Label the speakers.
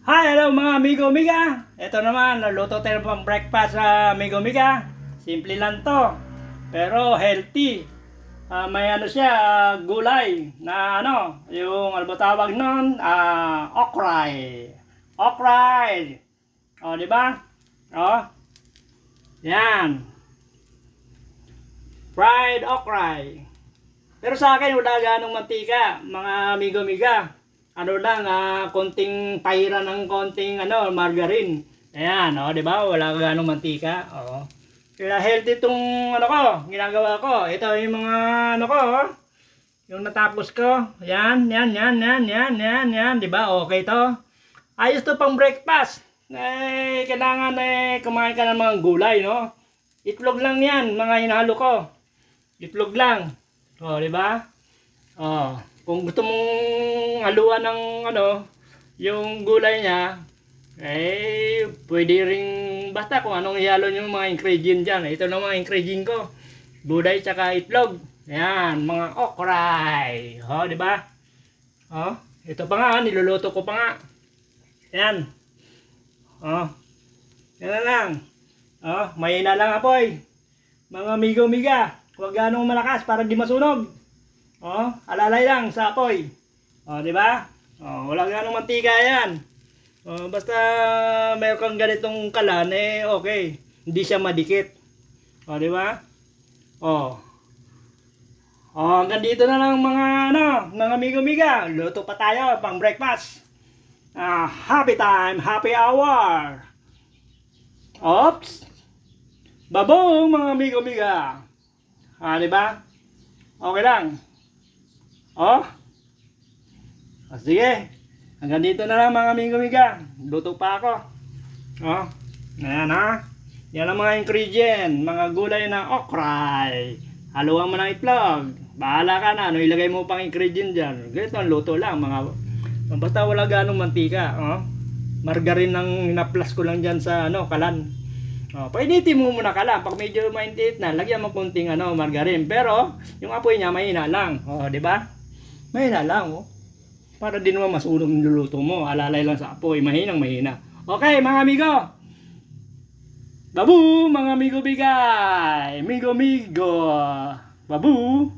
Speaker 1: Hi, hello mga amigo amiga. Ito naman, naluto tayo pang breakfast sa amigo amiga. Simple lang to, pero healthy. May ano siya, gulay na ano, yung ano ba tawag nun? Okray. Okray. O, di ba? O, yan. Fried okray. Pero sa akin, wala ganong mantika, mga amigo amiga. Ano lang, konting tayra ng konting ano, margarine. Ayan, oh, 'di ba? Wala ganong mantika. Oo. Kaya healthy tong ano ko, ginagawa ko. Ito yung mga ano ko, oh. Yung natapos ko. Yan, 'di ba? Okay to. Ayos to pang breakfast. Kailangan kumain ka ng mga gulay, no? Itlog lang 'yan, mga hinalo ko. Itlog lang. Oh, 'di ba? Oh, kung gusto mong haluan ng ano, yung gulay niya, pwede ring basta kung anong ihalo yung mga ingredient diyan. Ito na mga ingredient ko. Gulay tsaka itlog. Ayan, mga okray. Oh, di ba? Oh, ito pa nga, niluluto ko pa nga. Ayan. Oh, yan na lang. Oh, mahina lang apoy. Mga amigo-amiga, huwag ganong malakas para di masunog. Oh, alalay lang sa apoy. Oh, di ba? Oh, wala ganong mantika 'yan. Oh, basta mayroon kang ganitong kalan okay. Hindi siya madikit. Oh, di ba? Oh. Oh, hanggang dito na lang mga ano, mga amigo-amiga. Luto pa tayo pang breakfast. Happy time, happy hour. Oops. Babong mga amigo-amiga. Di ba? Okay lang. Oh. Sige. Hanggang dito na lang mga amigo-amiga. Luto pa ako. Oh. Ayan ha. Yan ang mga ingredient. Mga gulay na okray. Haluan mo ng itlog. Bahala ka na. Ano ilagay mo pang ingredient dyan. Ganito ang luto lang. Basta wala ganong mantika. Oh. Margarine ang hinaplas ko lang dyan sa ano, kalan. Oh, painitin mo muna kalan. Pag medyo mainit na, lagyan mo konting ano, margarine. Pero yung apoy niya mahina lang. Oh, di ba? Mahina lang, oh. Para din naman masunog yung luluto mo. Alalay lang sa apoy. Mahinang mahina. Okay, mga amigo. Babu, mga amigo bigay. Amigo, amigo. Babu.